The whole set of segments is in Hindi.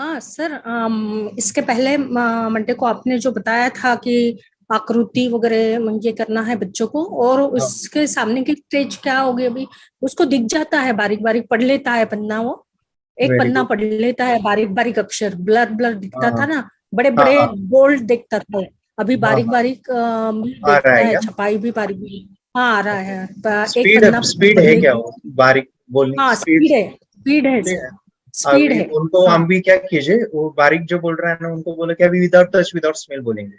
हाँ सर, इसके पहले मंडे को आपने जो बताया था कि आकृति वगैरह ये करना है बच्चों को, और हाँ उसके सामने की स्टेज क्या होगी अभी? उसको दिख जाता है, बारीक बारीक पढ़ लेता है पन्ना वो। एक वेरी पन्ना गुड। पढ़ लेता है, बारीक बारीक अक्षर ब्लर ब्लर दिखता हाँ था ना, बड़े हाँ बड़े हाँ बोल्ड दिखता था वो। अभी हाँ बारीक हाँ। बारीक आ रहा देखता है है, क्या? छपाई भी बारीक बारीक। हाँ, आ रहा ओके। है। एक स्पीड पन्ना स्पीड पढ़ है क्या लेगी। वो? बारीक बोलने की हाँ, स्पीड? स्पीड है। स्पीड है स्पीड सर। है। स्पीड अभी है। उनको हाँ हम भी क्या कीजिए, वो बारीक जो बोल रहा है ना, उनको बोले कि अभी विदाउट टच विदाउट स्मेल बोलेंगे।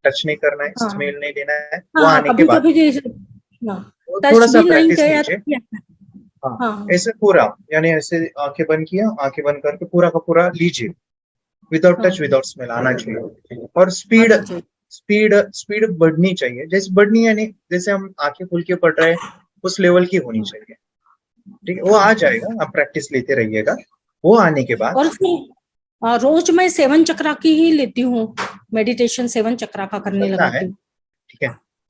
टच नहीं करना है, हाँ स्मेल नहीं लेना है, वो हाँ हाँ, आने के कभी बाद। कभी हाँ, वो थोड़ा टच सा भी नहीं प्रैक्टिस गया कीजिए। तो क्या? हाँ, हाँ हाँ। ऐसे पूरा, यानी ऐसे आंखें बंद किया, आंखें बंद करके पूरा का पूरा लीजिए। विदाउट टच हाँ, विदाउट स्मेल आना चाहिए। और स्पीड, आना चाहिए। स्पीड स्पीड बढ़नी चाहिए, जैसे बढ़नी यानी जैसे हम आंखें खुल के पढ़ रहे हैं, उस लेवल की होनी चाहिए। ठीक है, वो आ जाएगा, आप प्रैक्टिस लेते रहिएगा। वो आने के बाद और फिर रोज मैं सेवन चक्रा की ही लेती हूँ। मेडिटेशन सेवन चक्रा का करने करना है। लगाती हूँ। ठीक है,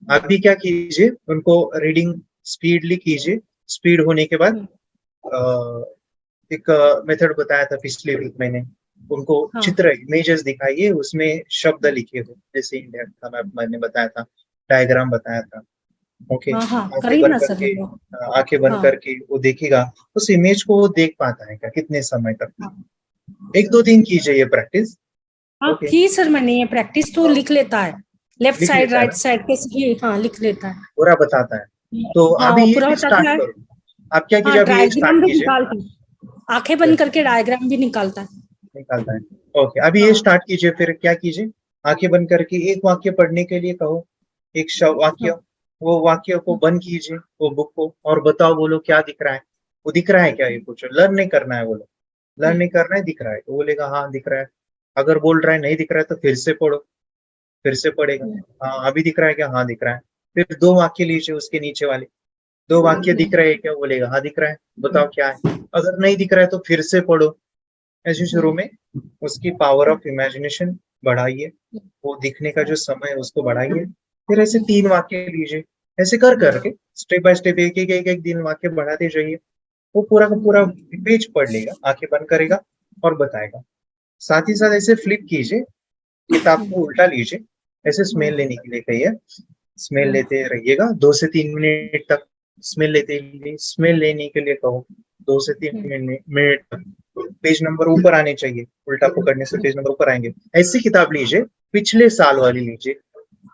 अभी क्या कीजिए, उनको रीडिंग स्पीडली कीजिए। स्पीड होने के बाद हम्म, एक मेथड बताया था पिछले वीक मैंने उनको। हाँ चित्र इमेजेस दिखाइए, उसमें शब्द लिखे हो, जैसे इंडिया का मैप मैंने बताया था, डायग्राम बताया था। ओके, हाँ हाँ, आंखें करी बंद ना सर करके, वो। आंखें बंद हाँ करके वो देखेगा। उस इमेज को वो देख पाता है क्या, कितने समय तक? हाँ एक दो दिन कीजिए ये प्रैक्टिस। हाँ, ओके। की सर मैंने ये प्रैक्टिस तो लिख लेता है। लेफ्ट लिख साइड लेता है राइट ना, साइड के सही, हाँ लिख लेता है। पूरा बताता है। तो हाँ, अभी वो ये पूरा भी बताता स्टार्ट है। करो। आप क्या कीजिए, हाँ, अभी ये स्टार्ट डायग्राम भी कीजिए। निकालता है। आंखें बंद करके डायग्राम भी निकालता है। निकालता है। ओके, अभी ये हाँ स्टार्ट कीजिए, फिर क्या कीजिए, आंखें बंद करके एक वाक्य पढ़ने के लिए कहो। एक वाक्य, हाँ वो वाक्य को बंद कीजिए, वो बुक को, और बताओ, बोलो क्या दिख रहा है। वो दिख रहा है क्या, ये पूछो। लर्न नहीं करना है, बोलो लर्न नहीं करना है, दिख रहा है तो बोलेगा हाँ दिख रहा है। अगर बोल रहा है नहीं दिख रहा है तो फिर से पढ़ो, फिर से पढ़ेगा। हाँ अभी दिख रहा है क्या, हाँ दिख रहा है। फिर दो वाक्य लीजिए उसके नीचे वाले, दो वाक्य दिख रहे हैं क्या, बोलेगा हाँ दिख रहा है, बताओ क्या है। अगर नहीं दिख रहा है तो फिर से पढ़ो। ऐसे शुरू में उसकी पावर ऑफ इमेजिनेशन बढ़ाइए, वो दिखने का जो समय है उसको बढ़ाइए। फिर ऐसे तीन वाक्य लीजिए, ऐसे कर करके स्टेप बाय स्टेप एक एक एक एक दिन वाक्य बढ़ाते जाइए। वो पूरा का पूरा पेज पढ़ लेगा, आंखें बंद करेगा और बताएगा। साथ ही साथ ऐसे फ्लिप कीजिए, किताब को उल्टा लीजिए, ऐसे स्मेल लेने के लिए कहिए। स्मेल लेते रहिएगा 2 से 3 मिनट तक। स्मेल लेने के लिए कहो, 2 से 3 मिनट तक। पेज नंबर ऊपर आने चाहिए, उल्टा पकड़ने से पेज नंबर ऊपर आएंगे। ऐसी किताब लीजिए, पिछले साल वाली लीजिए,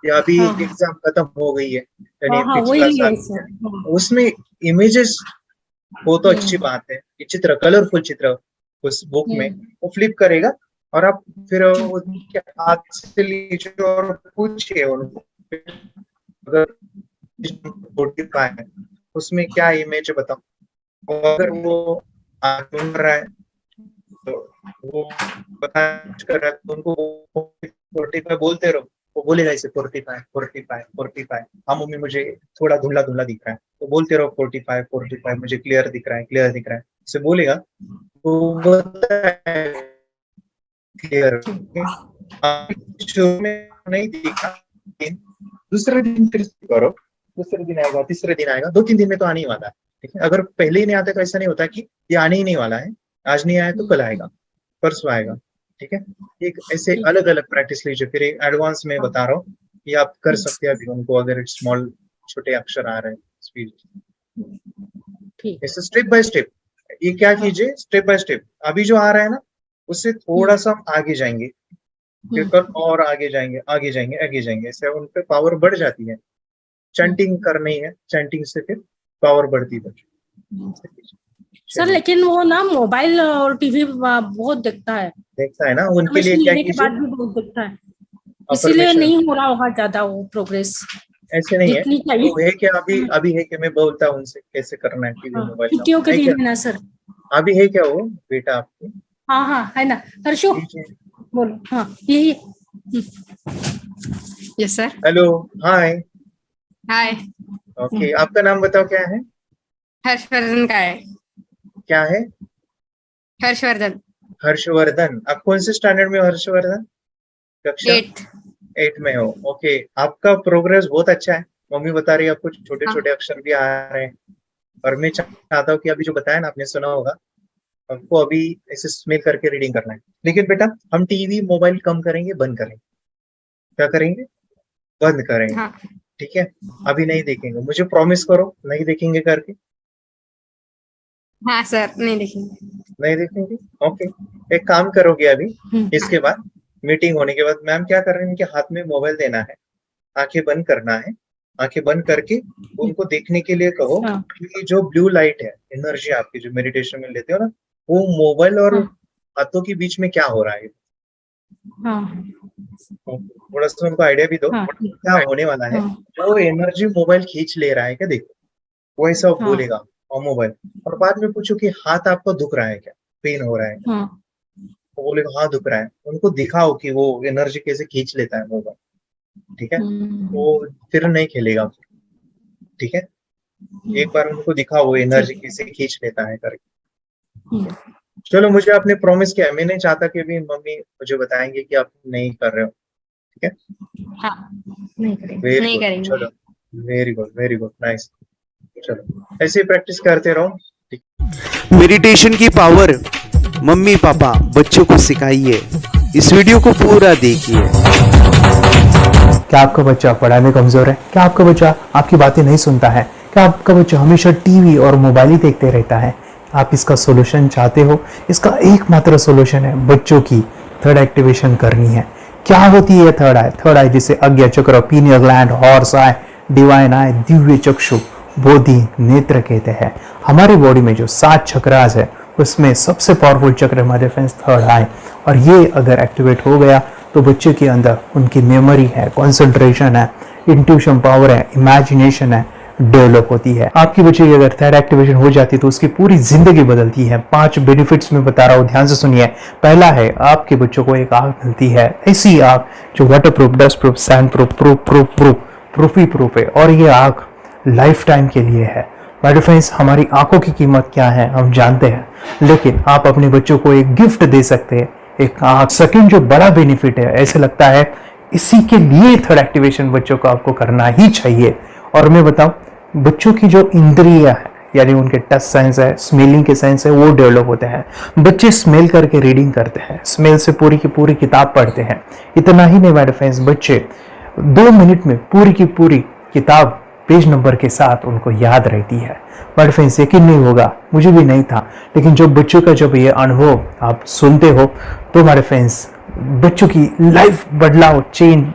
या अभी हाँ हाँ एग्जाम खत्म हो गई है, यानी हाँ हाँ, वही पिछला लिया साल। है सर। हाँ। उसमें इमेजेस हो तो अच्छी हम्म बात है, ये चित्र, कलरफुल चित्र उस बुक में हम्म वो फ्लिप करेगा। और आप फिर उनके हाथ से लीजिए और पूछिए उनको, अगर 45 है उसमें क्या इमेज है बताओ। और अगर वो ढूंढ रहा है तो वो बताया कर रहा है तो उनको 45 बोलते रहो। वो बोलेगा इसे 45 45 45। हाँ मम्मी मुझे थोड़ा धुंधला धुंधला दिख रहा है, तो बोलते रहो 45 45, मुझे क्लियर दिख रहा है, क्लियर दिख रहा है, इसे बोलेगा तो बताए क्लियर। शुरू में नहीं दिखा, लेकिन दूसरे दिन फिर से करो, दूसरे दिन आएगा, तीसरे दिन आएगा, 2 3 दिन में तो आने ही वाला है। ठीक है, अगर पहले ही नहीं आता तो ऐसा नहीं होता कि ये आने ही नहीं वाला है, आज नहीं आया तो कल आएगा, परसों आएगा। ठीक है, एक ऐसे ठीक अलग अलग प्रैक्टिस लीजिए। फिर एडवांस में हाँ बता रहा हूँ, ये आप कर हम्म, सकते हैं अभी उनको, अगर स्मॉल छोटे अक्षर आ रहे हैं स्पीड। ठीक। ऐसे स्टेप बाय स्टेप, ये क्या हाँ कीजिए, स्टेप बाय स्टेप। अभी जो आ रहा है ना, उससे थोड़ा हम्म सा हम आगे जाएंगे, फिर हम्म कल और आगे जाएंगे, आगे जाएंगे, आगे जाएंगे, इससे उन पे पावर बढ़ जाती है। चैंटिंग हम्म करनी है, चैंटिंग से फिर पावर बढ़ती हम्म। बढ़ती। सर चलिए, लेकिन वो ना मोबाइल और टीवी बहुत देखता है। देखता है ना, उनके लिए परमिशन क्या लेने के कीजिए, बाद भी बहुत देखता है। इसीलिए अफर्मेशन। नहीं हो रहा होगा ज्यादा वो प्रोग्रेस ऐसे नहीं है, जितनी चाहिए। वो है क्या, अभी हाँ अभी है कि मैं बोलता हूँ उनसे कैसे करना है टीवी हाँ, मोबाइल का, छुट्टियों के है क्या? दिन है ना सर। अभी है क्या वो बेटा आपके? हाँ हाँ, है ना। हर्षु, लीजिए। बोलो। हाँ, यही। Yes sir. हेलो, हाय। हाय। ओके, आपका नाम बताओ क्या है? हर्षवर्धन का है। क्या है? हर्षवर्धन। हर्षवर्धन। आप कौन से स्टैंडर्ड में हो हर्षवर्धन? कक्षा 8th। 8 में हो। ओके, आपका प्रोग्रेस बहुत अच्छा है। मम्मी बता रही है आपको छोटे हाँ छोटे अक्षर भी आ रहे हैं। और मैं चाहता हूँ कि अभी जो बताया ना, आपने सुना होगा, हमको अभी ऐसे स्मेल करके रीडिंग करना है। लेकिन बेटा हम टीवी मोबाइल कम करेंगे, बंद करेंगे। क्या करेंगे? बंद करेंगे। हाँ ठीक है, अभी नहीं देखेंगे। मुझे प्रॉमिस करो नहीं देखेंगे करके। हाँ सर, नहीं देखेंगे। नहीं देखेंगे, ओके। एक काम करोगे अभी, इसके बाद मीटिंग होने के बाद मैम क्या कर रहे हैं, इनके हाथ में मोबाइल देना है, आंखें बंद करना है, आंखें बंद करके उनको देखने के लिए कहो हाँ। कि जो ब्लू लाइट है, एनर्जी आपकी जो मेडिटेशन में लेते हो ना, वो मोबाइल और हाथों के बीच में क्या हो रहा है। हाँ। थोड़ा सा उनको आइडिया भी दो हाँ। क्या होने वाला है। हाँ। वो एनर्जी मोबाइल खींच ले रहा है क्या, देखो वो ऐसा हाँ। बोलेगा और मोबाइल। और बाद में पूछो कि हाथ आपको दुख रहा है क्या, पेन हो रहा है क्या, हाँ। वो बोलेगा हाँ दुख रहा है। उनको दिखाओ कि वो एनर्जी कैसे खींच लेता है मोबाइल। ठीक है, वो फिर नहीं खेलेगा। ठीक है, एक बार उनको दिखाओ वो एनर्जी कैसे खींच लेता है करके। चलो, मुझे आपने प्रॉमिस किया है, मैं नहीं चाहता कि अभी मम्मी मुझे बताएंगे कि आप नहीं कर रहे हो। ठीक है, हाँ, नहीं करेंगे, वेरी नहीं गुड। करेंगे। चलो, वेरी गुड, नाइस। चलो ऐसे ही प्रैक्टिस करते रहो। मेडिटेशन की पावर मम्मी पापा बच्चों को सिखाइए। इस वीडियो को पूरा देखिए। क्या आपका बच्चा पढ़ाई में कमजोर है? क्या आपका बच्चा आपकी बातें नहीं सुनता है? क्या आपका बच्चा हमेशा टीवी और मोबाइल ही देखते रहता है? आप इसका सोल्यूशन चाहते हो? इसका एकमात्र सोल्यूशन है बच्चों की थर्ड एक्टिवेशन करनी है। क्या होती है थर्ड आई? थर्ड आई जिसे Ajna chakra, pineal gland, horse eye, divine eye, दिव्य चक्षु, बोधि नेत्र कहते हैं। हमारे बॉडी में जो 7 चक्रास है उसमें सबसे पावरफुल चक्र हमारे फ्रेंड्स थर्ड आई। और ये अगर एक्टिवेट हो गया तो बच्चे के अंदर उनकी मेमोरी है, कंसंट्रेशन है, इंट्यूशन पावर है, इमेजिनेशन है, डेवलप होती है। आपकी बच्चे की अगर थर्ड एक्टिवेशन हो जाती है तो उसकी पूरी जिंदगी बदलती है। 5 बेनिफिट्स में बता रहा हूँ, ध्यान से सुनिए। पहला है आपके बच्चों को एक आंख मिलती है, ऐसी आंख जो water proof, dust proof, sand proof, proof ही प्रूफ है। और ये आंख लाइफ टाइम के लिए है। माय फ्रेंड्स, हमारी आंखों की कीमत क्या है हम जानते हैं, लेकिन आप अपने बच्चों को एक गिफ्ट दे सकते हैं, एक आंख। सेकंड जो बड़ा बेनिफिट है, ऐसे लगता है इसी के लिए थर्ड एक्टिवेशन बच्चों को आपको करना ही चाहिए। और मैं बताऊं, बच्चों की जो इंद्रियां है, यानी उनके टच सेंस है, स्मेलिंग के सेंस है, वो डेवलप होते हैं। बच्चे स्मेल करके रीडिंग करते हैं, स्मेल से पूरी की पूरी किताब पढ़ते हैं। इतना ही नहीं माय फ्रेंड्स, बच्चे 2 मिनट में पूरी की पूरी किताब पेज नंबर के साथ उनको याद रहती है। बट फ्रेंड्स, यकीन नहीं होगा, मुझे भी नहीं था, लेकिन जब बच्चों का जब ये अनुभव आप सुनते हो तो हमारे फ्रेंड्स बच्चों की लाइफ बदलाव, चेंज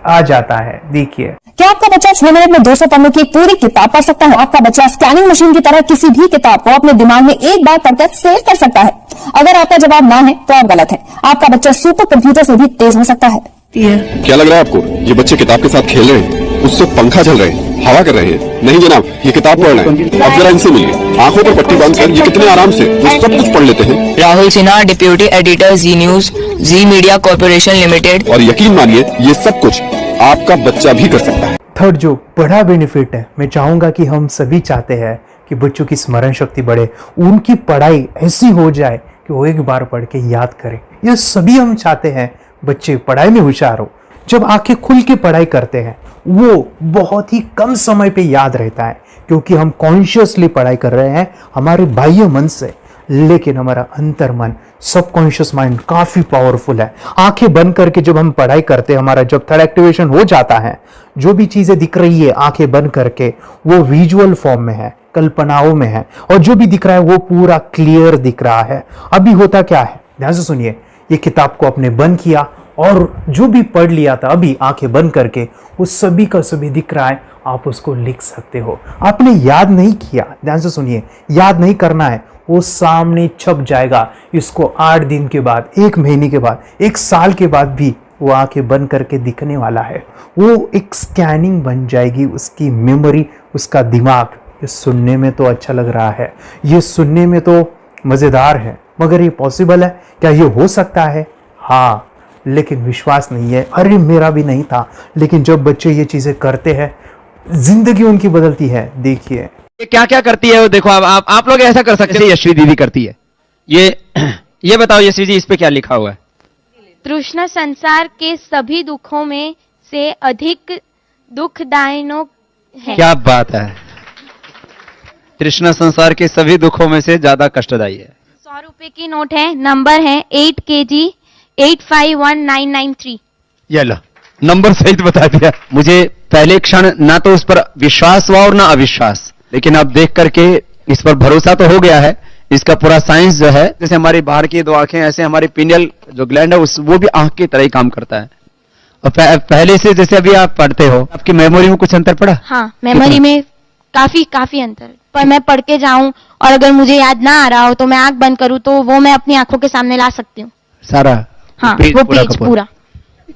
आ जाता है। देखिए, क्या आपका बच्चा 6 मिनट में 200 पन्नों की एक पूरी किताब पढ़ सकता है? आपका बच्चा स्कैनिंग मशीन की तरह किसी भी किताब को अपने दिमाग में एक बार पढ़कर सेव कर सकता है? अगर आपका जवाब ना है तो आप गलत है। आपका बच्चा सुपर कंप्यूटर से भी तेज हो सकता है। क्या लग रहा है आपको? ये बच्चे किताब के साथ खेल रहे हैं, उससे पंखा चल रहे हैं, हवा कर रहे हैं? नहीं जनाब, ये किताब पढ़ रहे हैं। अब जरा इनसे मिलिए, आंखों पर पट्टी बांधकर ये कितने आराम से वो सब कुछ पढ़ लेते हैं। राहुल सिन्हा, डिप्यूटी एडिटर, जी न्यूज, जी मीडिया कॉर्पोरेशन लिमिटेड। और यकीन मानिए ये सब कुछ आपका बच्चा भी कर सकता है। थर्ड जो बड़ा बेनिफिट है, मैं चाहूंगा कि हम सभी चाहते हैं कि बच्चों की स्मरण शक्ति बढ़े, उनकी पढ़ाई ऐसी हो जाए कि वो एक बार पढ़ के याद करें। ये सभी हम चाहते हैं बच्चे पढ़ाई में होशियार हो। जब आंखें खुल के पढ़ाई करते हैं वो बहुत ही कम समय पे याद रहता है, क्योंकि हम कॉन्शियसली पढ़ाई कर रहे हैं हमारे बाह्य मन से, लेकिन हमारा अंतर मन, सबकॉन्शियस माइंड काफी पावरफुल है। आंखें बंद करके जब हम पढ़ाई करते हैं, हमारा जब थर्ड एक्टिवेशन हो जाता है, जो भी चीजें दिख रही है आंखें बंद करके वो विजुअल फॉर्म में है, कल्पनाओं में है, और जो भी दिख रहा है वो पूरा क्लियर दिख रहा है। अभी होता क्या है, ध्यान से सुनिए। ये किताब को आपने बंद किया और जो भी पढ़ लिया था अभी आंखें बंद करके वो सभी का सभी दिख रहा है, आप उसको लिख सकते हो। आपने याद नहीं किया, ध्यान से सुनिए, याद नहीं करना है, वो सामने छप जाएगा। इसको 8 दिन के बाद, 1 महीने के बाद, 1 साल के बाद भी वो आंखें बंद करके दिखने वाला है। वो एक स्कैनिंग बन जाएगी उसकी मेमोरी, उसका दिमाग। ये सुनने में तो अच्छा लग रहा है, ये सुनने में तो मजेदार है, मगर ये पॉसिबल है क्या? ये हो सकता है, हाँ, लेकिन विश्वास नहीं है। अरे मेरा भी नहीं था, लेकिन जब बच्चे ये चीजें करते हैं जिंदगी उनकी बदलती है। देखिए ये क्या क्या करती है वो देखो। अब आप लोग ऐसा कर सकते हैं, यशवी दीदी करती है। ये बताओ यशवी जी, इस पे क्या लिखा हुआ है? तृष्णा संसार के सभी दुखों में से अधिक दुखदायक है। क्या बात है, तृष्णा संसार के सभी दुखों में से ज्यादा कष्टदायी है। 100 रुपए की नोट है, नंबर है 8 kg 851993। ये लो नंबर सहित बता दिया। मुझे पहले क्षण ना तो उस पर विश्वास हुआ और ना अविश्वास, लेकिन अब देख करके इस पर भरोसा तो हो गया है। इसका पूरा साइंस जो है, जैसे हमारी बाहर की दो आंखें, ऐसे हमारी पिनियल जो ग्लैंड है वो भी आंख की तरह ही काम करता है। और पहले से जैसे अभी आप पढ़ते हो, आपकी मेमोरी में कुछ अंतर पड़ा? हाँ, मेमोरी में काफी अंतर। पर मैं पढ़ के जाऊं और अगर मुझे याद ना आ रहा हो तो मैं आंख बंद करूं तो वो मैं अपनी आंखों के सामने ला सकती हूँ सारा। हाँ, वो पेज पूरा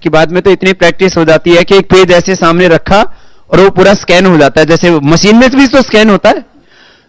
कि बाद में तो इतनी प्रैक्टिस हो जाती है कि एक पेज ऐसे सामने रखा और वो पूरा स्कैन हो जाता है, जैसे मशीन में भी तो स्कैन होता है।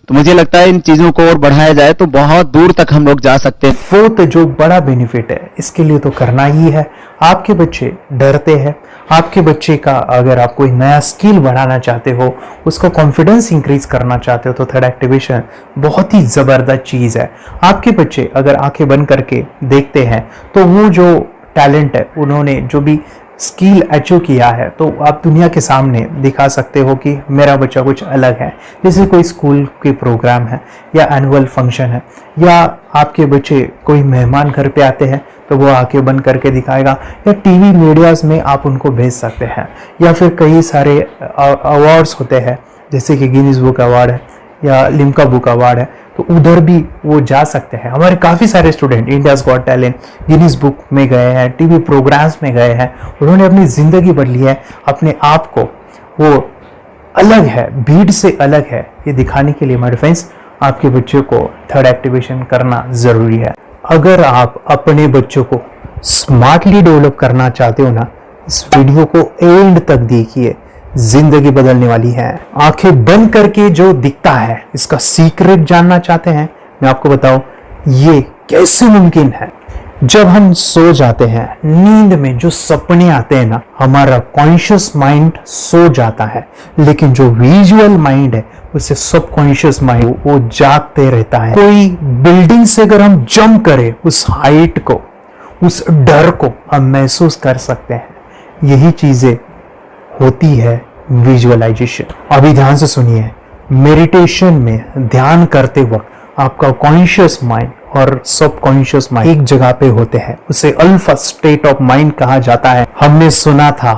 तो मुझे लगता है इन चीजों को और बढ़ाया जाए तो बहुत दूर तक हम लोग जा सकते हैं। फोर्थ जो बड़ा बेनिफिट है, इसके लिए तो करना ही है। आपके बच्चे डरते हैं, आपके बच्चे का अगर आप कोई नया स्किल बढ़ाना चाहते हो, उसका कॉन्फिडेंस इंक्रीज करना चाहते हो, तो थर्ड एक्टिवेशन बहुत ही जबरदस्त चीज है। आपके बच्चे अगर आंखें बंद करके देखते हैं तो वो जो टैलेंट है, उन्होंने जो भी स्किल अचीव किया है, तो आप दुनिया के सामने दिखा सकते हो कि मेरा बच्चा कुछ अलग है। जैसे कोई स्कूल के प्रोग्राम है या एनुअल फंक्शन है, या आपके बच्चे कोई मेहमान घर पे आते हैं तो वो आंखें बंद करके दिखाएगा, या टीवी मीडियाज में आप उनको भेज सकते हैं, या फिर कई सारे अवार्ड्स होते हैं जैसे कि गिनीज बुक अवार्ड है या लिम्का बुक अवार्ड है, तो उधर भी वो जा सकते हैं। हमारे काफ़ी सारे student India's got talent, Guinness book में गए हैं, टीवी प्रोग्राम्स में गए हैं, उन्होंने अपनी ज़िंदगी बदली है, अपने आप को वो अलग है, भीड़ से अलग है, ये दिखाने के लिए मेरे फ्रेंड्स आपके बच्चों को थर्ड एक्टिवेशन करना ज़रूरी है। अगर आप अपने बच्चों को स्मार्टली डेवलप करना चाहते हो ना, इस वीडियो को एंड तक देखिए, जिंदगी बदलने वाली है। आंखें बंद करके जो दिखता है, इसका सीक्रेट जानना चाहते हैं? मैं आपको बताऊं ये कैसे मुमकिन है। जब हम सो जाते हैं, नींद में जो सपने आते हैं ना, हमारा कॉन्शियस माइंड सो जाता है, लेकिन जो विजुअल माइंड है, उसे सबकॉन्शियस माइंड वो जागते रहता है। कोई बिल्डिंग से अगर हम जंप करें, उस हाइट को, उस डर को हम महसूस कर सकते हैं। यही चीजें होती है विजुअलाइजेशन। अभी ध्यान से सुनिए, मेडिटेशन में ध्यान करते वक्त आपका कॉन्शियस माइंड और सबकॉन्शियस माइंड एक जगह पे होते हैं, उसे अल्फा स्टेट ऑफ माइंड कहा जाता है। हमने सुना था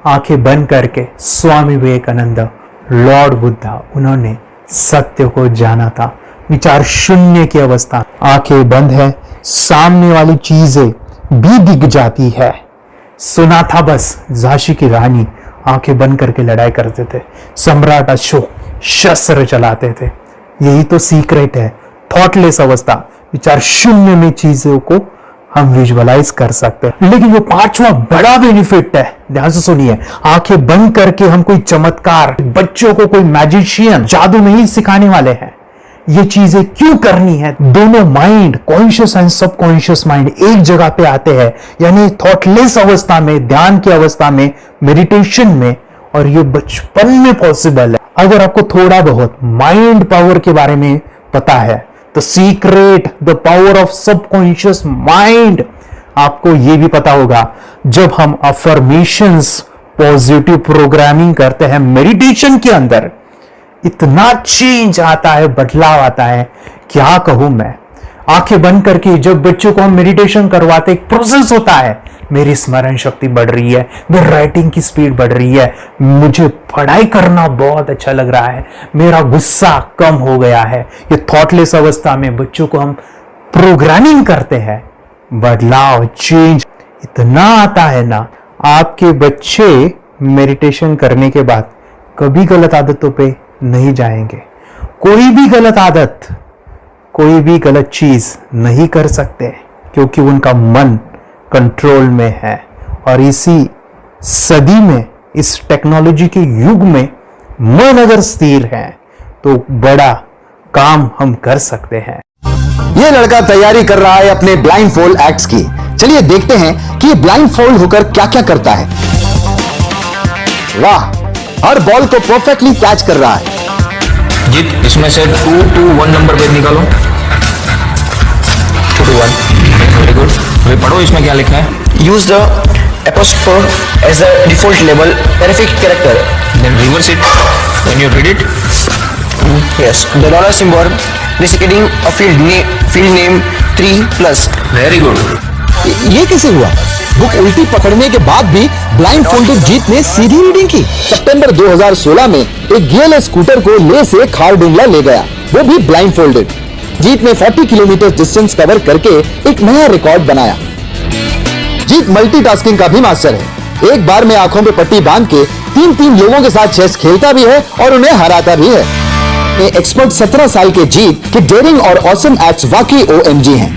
आंखें बंद करके स्वामी विवेकानंद, लॉर्ड बुद्धा, उन्होंने सत्य को जाना था। विचार शून्य की अवस्था, आंखें बंद है, सामने वाली चीजें भी दिख जाती है। सुना था बस झांसी की रानी आंखें बंद करके लड़ाई करते थे, सम्राट अशोक शस्त्र चलाते थे। यही तो सीक्रेट है, थॉटलेस अवस्था, विचार शून्य में चीजों को हम विजुअलाइज कर सकते हैं। लेकिन जो पांचवा बड़ा बेनिफिट है, ध्यान से सुनिए, आंखें बंद करके हम कोई चमत्कार, बच्चों को कोई मैजिशियन जादू नहीं सिखाने वाले हैं। ये चीजें क्यों करनी है? दोनों mind, conscious and subconscious mind एक जगह पे आते हैं, यानी थॉटलेस अवस्था में, ध्यान की अवस्था में, मेडिटेशन में, और ये बचपन में पॉसिबल है। अगर आपको थोड़ा बहुत माइंड पावर के बारे में पता है, तो secret, the power of subconscious mind, आपको ये भी पता होगा, जब हम अफर्मेशंस, पॉजिटिव प्रोग्रामिंग करते हैं मेडिटेशन के अंदर, इतना चेंज आता है, बदलाव आता है, क्या कहूं मैं। आंखें बंद करके जब बच्चों को हम मेडिटेशन करवाते, एक प्रोसेस होता है, मेरी स्मरण शक्ति बढ़ रही है, मेरी राइटिंग की स्पीड बढ़ रही है, मुझे पढ़ाई करना बहुत अच्छा लग रहा है, मेरा गुस्सा कम हो गया है। ये थॉटलेस अवस्था में बच्चों को हम प्रोग्रामिंग करते हैं, बदलाव, चेंज इतना आता है ना। आपके बच्चे मेडिटेशन करने के बाद कभी गलत आदतों पे नहीं जाएंगे। कोई भी गलत आदत, कोई भी गलत चीज नहीं कर सकते, क्योंकि उनका मन कंट्रोल में है। और इसी सदी में, इस टेक्नोलॉजी के युग में, मन अगर स्थिर है तो बड़ा काम हम कर सकते हैं। ये लड़का तैयारी कर रहा है अपने ब्लाइंड फोल्ड एक्ट्स की। चलिए देखते हैं कि ये ब्लाइंड फोल्ड होकर क्या क्या करता है। वाह, हर बॉल को परफेक्टली कैच कर रहा है। जीत, इसमें से 2 to 1 नंबर भेद निकालो। 2 to 1, वेरी गुड। अभी पढ़ो इसमें क्या लिखा है। Use the apostrophe as the default label perfect character, then reverse it when you read it, Yes. The dollar symbol indicating a field name 3+. Very good. ये कैसे हुआ? बुक उल्टी पकड़ने के बाद भी ब्लाइंड फोल्डेड जीत ने सीधी रीडिंग की। सितंबर 2016 में एक गियरलेस स्कूटर को ले से खारडुंगला ले गया, वो भी ब्लाइंड फोल्डेड। जीत ने 40 किलोमीटर डिस्टेंस कवर करके एक नया रिकॉर्ड बनाया। जीत मल्टीटास्किंग का भी मास्टर है। एक बार में आंखों पे पट्टी बांध के 3 लोगों के साथ चेस खेलता भी है और उन्हें हराता भी है। एक्सपर्ट 17 साल के जीत के डेयरिंग और ऑसम एक्ट्स वाकई OMG हैं।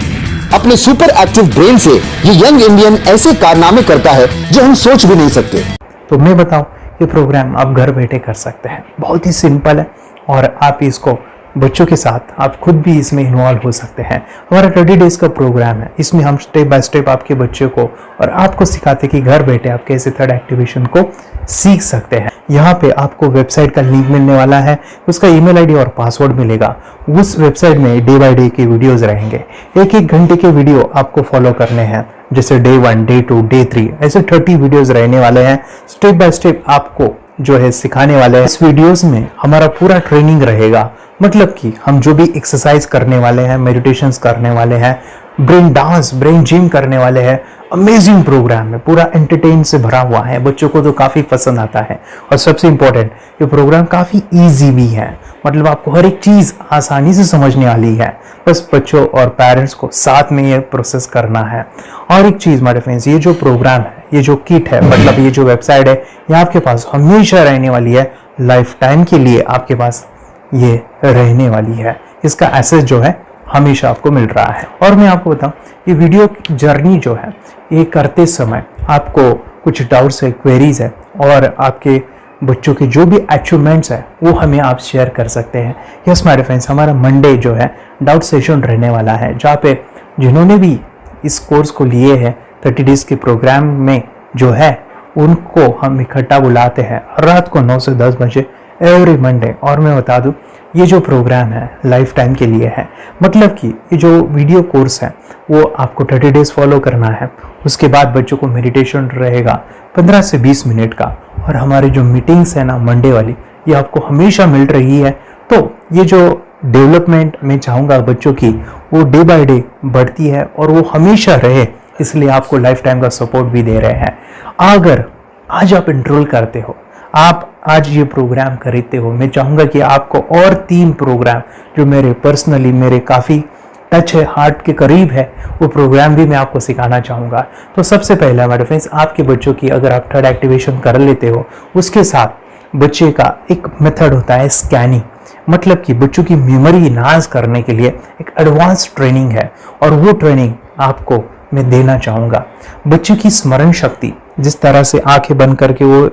अपने सुपर एक्टिव ब्रेन से ये यंग इंडियन ऐसे कारनामे करता है जो हम सोच भी नहीं सकते। तो मैं बताऊं, ये प्रोग्राम आप घर बैठे कर सकते हैं, बहुत ही सिंपल है और आप इसको बच्चों के साथ आप खुद भी इसमें इन्वॉल्व हो सकते हैं। हमारा 30 डेज का प्रोग्राम है, इसमें हम स्टेप बाय स्टेप आपके बच्चे को और आपको सिखाते हैं कि घर बैठे आप कैसे थर्ड एक्टिवेशन को सीख सकते हैं। यहाँ पे आपको वेबसाइट का लिंक मिलने वाला है, उसका ईमेल आईडी और पासवर्ड मिलेगा। उस वेबसाइट में डे बाय डे के वीडियोस रहेंगे, 1-1 घंटे के वीडियो आपको फॉलो करने हैं, जैसे डे 1, डे 2, डे 3 ऐसे 30 वीडियोस रहने वाले हैं। स्टेप बाय स्टेप आपको जो है सिखाने वाले हैं। इस वीडियोस में हमारा पूरा ट्रेनिंग रहेगा, मतलब कि हम जो भी एक्सरसाइज करने वाले हैं, मेडिटेशंस करने वाले हैं, ब्रेन डांस, ब्रेन जिम करने वाले हैं। अमेजिंग प्रोग्राम है, पूरा एंटरटेन से भरा हुआ है, बच्चों को तो काफी पसंद आता है। और सबसे इंपॉर्टेंट, ये प्रोग्राम काफी इजी भी है, मतलब आपको हर एक चीज आसानी से समझने वाली है। बस बच्चों और पेरेंट्स को साथ में ये प्रोसेस करना है। और एक चीज मेरे फ्रेंड्स, ये जो प्रोग्राम है, ये जो किट है, मतलब ये जो वेबसाइट है, ये आपके पास हमेशा रहने वाली है, लाइफ टाइम के लिए आपके पास ये रहने वाली है। इसका एक्सेस जो है हमेशा आपको मिल रहा है। और मैं आपको बताऊं, ये वीडियो जर्नी जो है, ये करते समय आपको कुछ डाउट्स है, क्वेरीज है और आपके बच्चों के जो भी अचीवमेंट्स है वो हमें आप शेयर कर सकते हैं। यस माय फ्रेंड्स, हमारा मंडे जो है डाउट सेशन रहने वाला है, जहाँ पे जिन्होंने भी इस कोर्स को लिए हैं 30 डेज के प्रोग्राम में जो है उनको हम इकट्ठा बुलाते हैं रात को 9 से 10 बजे एवरी मंडे। और मैं बता दूं, ये जो प्रोग्राम है लाइफ टाइम के लिए है, मतलब कि ये जो वीडियो कोर्स है वो आपको 30 डेज फॉलो करना है। उसके बाद बच्चों को मेडिटेशन रहेगा 15 से 20 मिनट का, और हमारी जो मीटिंग्स है ना मंडे वाली, ये आपको हमेशा मिल रही है। तो ये जो डेवलपमेंट मैं चाहूँगा बच्चों की, वो डे बाय डे बढ़ती है और वो हमेशा रहे, इसलिए आपको लाइफ टाइम का सपोर्ट भी दे रहे हैं। अगर आज आप एनरोल करते हो, आप आज ये प्रोग्राम खरीदते हो, मैं चाहूँगा कि आपको और 3 प्रोग्राम जो मेरे पर्सनली मेरे काफ़ी टच है, हार्ट के करीब है, वो प्रोग्राम भी मैं आपको सिखाना चाहूँगा। तो सबसे पहला मेरे फ्रेंड्स, आपके बच्चों की अगर आप थर्ड एक्टिवेशन कर लेते हो, उसके साथ बच्चे का एक मेथड होता है स्कैनिंग, मतलब कि बच्चों की मेमोरी इनहांस करने के लिए एक एडवांस ट्रेनिंग है, और वो ट्रेनिंग आपको मैं देना चाहूँगा। बच्चों की स्मरण शक्ति, जिस तरह से आंखें बंद करके वो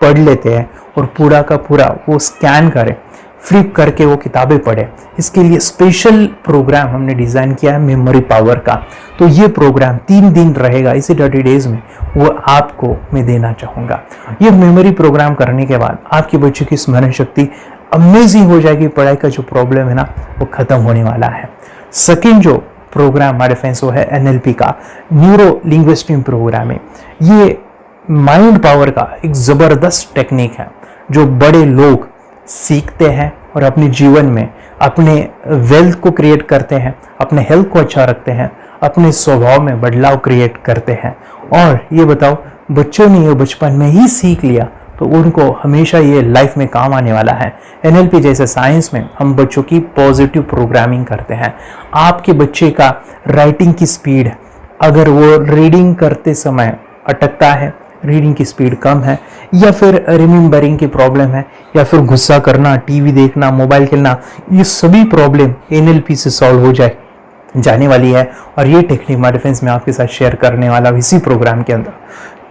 पढ़ लेते हैं और पूरा का पूरा वो स्कैन करें, फ्लिप करके वो किताबें पढ़े, इसके लिए स्पेशल प्रोग्राम हमने डिज़ाइन किया है मेमोरी पावर का। तो ये प्रोग्राम 3 दिन रहेगा, इसी 30 डेज में वो आपको मैं देना चाहूँगा। ये मेमोरी प्रोग्राम करने के बाद आपके बच्चों की स्मरण शक्ति अमेजिंग हो जाएगी, पढ़ाई का जो प्रॉब्लम है ना वो खत्म होने वाला है। सेकेंड जो प्रोग्राम हमारे फ्रेंड्स वो है NLP का, न्यूरो लिंग्विस्टिक प्रोग्राम है। ये माइंड पावर का एक ज़बरदस्त टेक्निक है जो बड़े लोग सीखते हैं और अपने जीवन में अपने वेल्थ को क्रिएट करते हैं, अपने हेल्थ को अच्छा रखते हैं, अपने स्वभाव में बदलाव क्रिएट करते हैं। और ये बताओ, बच्चों ने ये बचपन में ही सीख लिया तो उनको हमेशा ये लाइफ में काम आने वाला है। NLP जैसे साइंस में हम बच्चों की पॉजिटिव प्रोग्रामिंग करते हैं। आपके बच्चे का राइटिंग की स्पीड, अगर वो रीडिंग करते समय अटकता है, रीडिंग की स्पीड कम है, या फिर रिमेम्बरिंग की प्रॉब्लम है, या फिर गुस्सा करना, टीवी देखना, मोबाइल खेलना, ये सभी प्रॉब्लम NLP से सॉल्व हो जाने वाली है। और ये टेक्निक हमारे फ्रेंड्स मैं आपके साथ शेयर करने वाला हूँ इसी प्रोग्राम के अंदर।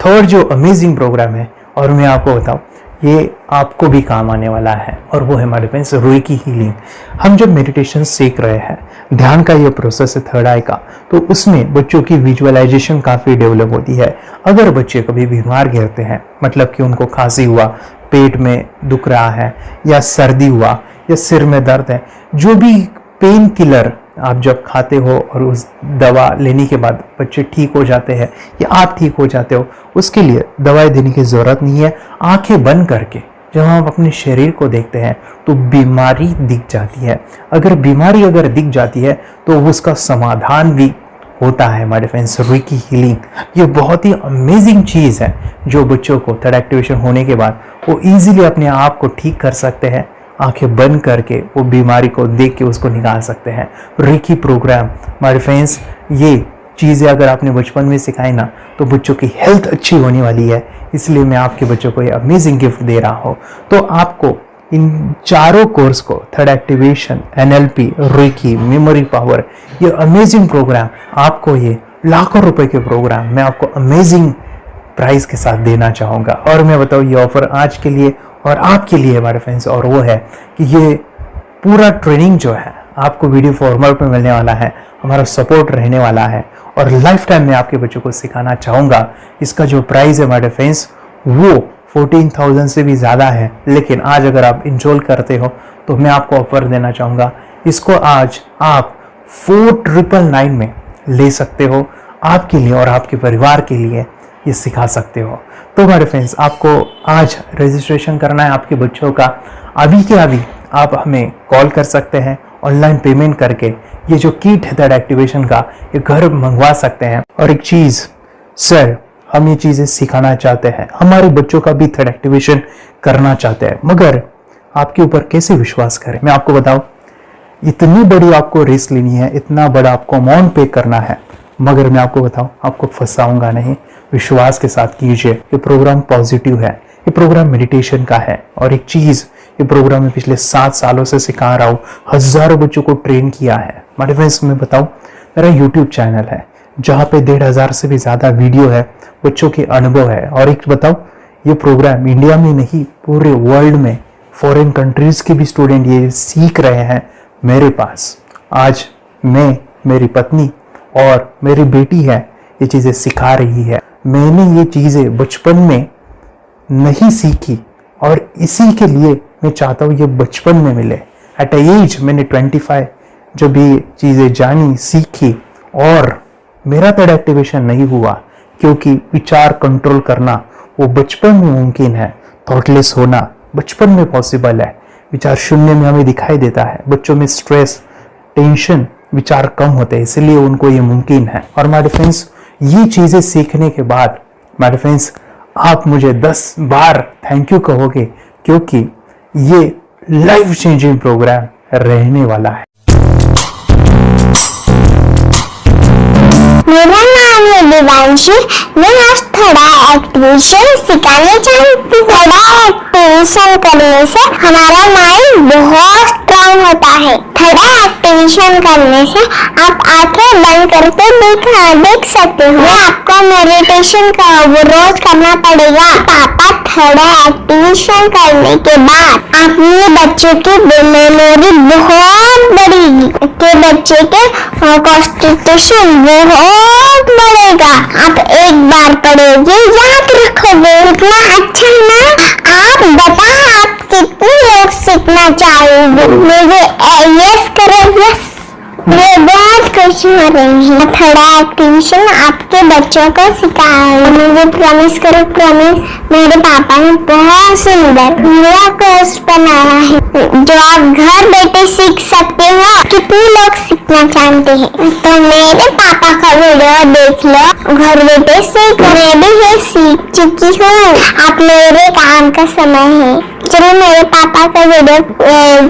थर्ड जो अमेजिंग प्रोग्राम है, और मैं आपको बताऊँ, ये आपको भी काम आने वाला है, और वो है हमारे फ्रेंड्स रूई की हीलिंग। हम जब मेडिटेशन सीख रहे हैं, ध्यान का ये प्रोसेस है थर्ड आई का, तो उसमें बच्चों की विजुअलाइजेशन काफ़ी डेवलप होती है। अगर बच्चे कभी बीमार गिरते हैं, मतलब कि उनको खांसी हुआ, पेट में दुख रहा है, या सर्दी हुआ, या सिर में दर्द है, जो भी पेन किलर आप जब खाते हो और उस दवा लेने के बाद बच्चे ठीक हो जाते हैं या आप ठीक हो जाते हो, उसके लिए दवाई देने की ज़रूरत नहीं है। आंखें बंद करके जब हम अपने शरीर को देखते हैं तो बीमारी दिख जाती है। अगर बीमारी दिख जाती है तो उसका समाधान भी होता है हमारे फ्रेंड्स। रेकी हीलिंग ये बहुत ही अमेजिंग चीज़ है जो बच्चों को थर्ड एक्टिवेशन होने के बाद वो इजीली अपने आप को ठीक कर सकते हैं। आंखें बंद करके वो बीमारी को देख के उसको निकाल सकते हैं। रेकी प्रोग्राम हमारे फ्रेंड्स, ये चीज़ें अगर आपने बचपन में सिखाई ना तो बच्चों की हेल्थ अच्छी होने वाली है। इसलिए मैं आपके बच्चों को ये अमेजिंग गिफ्ट दे रहा हूँ। तो आपको इन चारों कोर्स को third activation, NLP, reiki, memory power, ये अमेजिंग प्रोग्राम, आपको ये लाखों रुपए के प्रोग्राम मैं आपको अमेजिंग प्राइस के साथ देना चाहूँगा। और मैं बताऊँ ये ऑफर आज के लिए और आपके लिए हमारे फ्रेंड्स, और वो है कि ये पूरा ट्रेनिंग जो है आपको वीडियो फॉर्मेट में मिलने वाला है, हमारा सपोर्ट रहने वाला है और लाइफ टाइम में आपके बच्चों को सिखाना चाहूँगा। इसका जो प्राइस है हमारे फ्रेंड्स वो 14,000 से भी ज़्यादा है, लेकिन आज अगर आप इंस्टॉल करते हो तो मैं आपको ऑफर देना चाहूँगा। इसको आज आप 4,999 में ले सकते हो। आपके लिए और आपके परिवार के लिए ये सिखा सकते हो। तो हमारे फ्रेंड्स, आपको आज रजिस्ट्रेशन करना है आपके बच्चों का। अभी के अभी आप हमें कॉल कर सकते हैं, ऑनलाइन पेमेंट करके ये जो किट है थर्ड एक्टिवेशन का ये घर मंगवा सकते हैं। और एक चीज़ सर, हम ये चीज़ें सिखाना चाहते हैं, हमारे बच्चों का भी थर्ड एक्टिवेशन करना चाहते हैं, मगर आपके ऊपर कैसे विश्वास करें? मैं आपको बताऊं, इतनी बड़ी आपको रिस्क लेनी है, इतना बड़ा आपको अमाउंट पे करना है, मगर मैं आपको बताऊं आपको फंसाऊंगा नहीं। विश्वास के साथ कीजिए। ये प्रोग्राम पॉजिटिव है, ये प्रोग्राम मेडिटेशन का है। और एक चीज़, ये प्रोग्राम में पिछले 7 सालों से सिखा रहा हूँ, हज़ारों बच्चों को ट्रेन किया है। हमारे फ्रेंड्स, मैं बताऊं, मेरा यूट्यूब चैनल है जहाँ पे 1,500 से भी ज़्यादा वीडियो है, बच्चों के अनुभव है। और एक बताऊं, ये प्रोग्राम इंडिया में नहीं पूरे वर्ल्ड में फॉरेन कंट्रीज के भी स्टूडेंट ये सीख रहे हैं मेरे पास। आज मैं, मेरी पत्नी और मेरी बेटी है ये चीज़ें सिखा रही है। मैंने ये चीज़ें बचपन में नहीं सीखी और इसी के लिए मैं चाहता हूँ ये बचपन में मिले। एट एज मैंने 25 जब ये चीज़ें जानी, सीखी, और मेरा थर्ड एक्टिवेशन नहीं हुआ क्योंकि विचार कंट्रोल करना वो बचपन में मुमकिन है। थॉटलेस होना बचपन में पॉसिबल है। विचार शून्य में हमें दिखाई देता है। बच्चों में स्ट्रेस, टेंशन, विचार कम होते हैं, इसलिए उनको ये मुमकिन है। और हमारे फ्रेंड्स, ये चीज़ें सीखने के बाद हमारे फ्रेंड्स आप मुझे 10 बार थैंक यू कहोगे, क्योंकि ये लाइफ चेंजिंग प्रोग्राम रहने वाला है। मेरा नाम है दिवांशी। मैं आज थोड़ा एक्टिवेशन सिखाने चाहती हूँ। थोड़ा एक्टिवेशन करने से हमारा माइंड बहुत स्ट्रांग होता है। थोड़ा एक्टिवेशन करने से आप आंखें बंद करके देख सकते हो। आपको मेडिटेशन का वो रोज करना पड़ेगा। पापा थोड़ा एक्टिवेशन करने के बाद अपने बच्चों की मेमोरी बहुत बढ़ेगी, के बच्चे के कॉन्स्टिट्यूशन बहुत बढ़ेगा। आप एक बार पढ़ोगे, याद रखोगे, इतना अच्छा ना। आप बताओ आप कितने लोग सीखना चाहोगे? मुझे यस करो, यस। मैं बहुत खुश हो रही हूँ। थोड़ा एक्टिवेशन आपके बच्चों को सिखाऊंगी। मुझे प्रॉमिस करो, प्रॉमिस। मेरे पापा ने बहुत सुंदर मेरा कोर्स बनाया है जो आप घर बैठे सीख सकते हो। कितने लोग सीखना चाहते हैं तो मेरे पापा का वीडियो देख लो, घर बैठे सीख। मैं भी ये सीख चुकी हूँ। आप मेरे काम का समय है। चलो मेरे पापा का वीडियो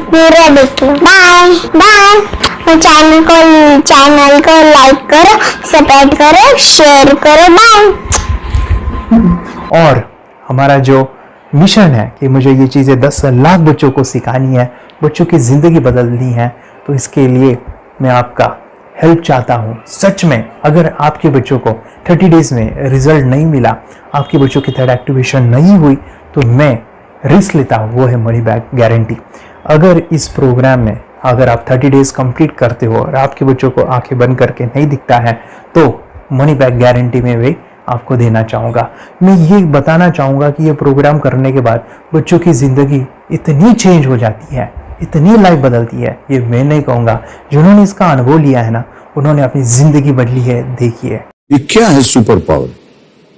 पूरा देख लो। Bye bye. चैनल को लाइक करो, सब्सक्राइब करो, शेयर करो। बाय। और हमारा जो मिशन है कि मुझे ये चीज़ें 10 लाख बच्चों को सिखानी है, बच्चों की ज़िंदगी बदलनी है, तो इसके लिए मैं आपका हेल्प चाहता हूँ। सच में अगर आपके बच्चों को 30 डेज में रिजल्ट नहीं मिला, आपके बच्चों की थर्ड एक्टिवेशन नहीं हुई, तो मैं रिस्क लेता हूँ, वो है मनी बैक गारंटी। अगर इस प्रोग्राम में अगर आप 30 डेज कंप्लीट करते हो और आपके बच्चों को आंखें बंद करके नहीं दिखता है, तो मनी बैक गारंटी में भी आपको देना चाहूँगा। मैं ये बताना चाहूँगा कि ये प्रोग्राम करने के बाद बच्चों की ज़िंदगी इतनी चेंज हो जाती है, इतनी लाइफ बदलती है, ये मैं नहीं कहूँगा। जिन्होंने इसका अनुभव लिया है ना, उन्होंने अपनी ज़िंदगी बदली है। देखिए ये क्या है सुपर पावर?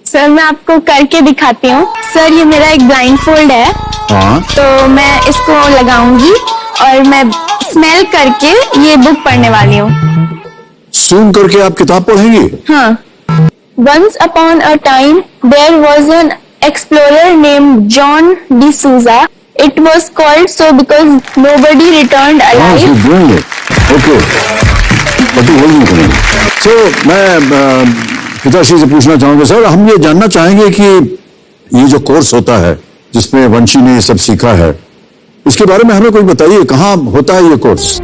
सर मैं आपको करके दिखाती हूँ। सर ये मेरा एक ब्लाइंड फोल्ड है हाँ, तो मैं इसको लगाऊंगी और मैं स्मेल करके ये बुक पढ़ने वाली हूँ। सूंघ करके आप किताब पढ़ेंगी? हाँ। Once upon a time, there was an explorer named John D'Souza. It was called so because nobody returned alive. Okay, तो मैं पिताश्री से पूछना चाहूंगा सर, हम ये जानना चाहेंगे कि ये जो कोर्स होता है जिसमें वंशी ने ये सब सीखा है, इसके बारे में हमें कुछ बताइए, कहाँ होता है ये कोर्स?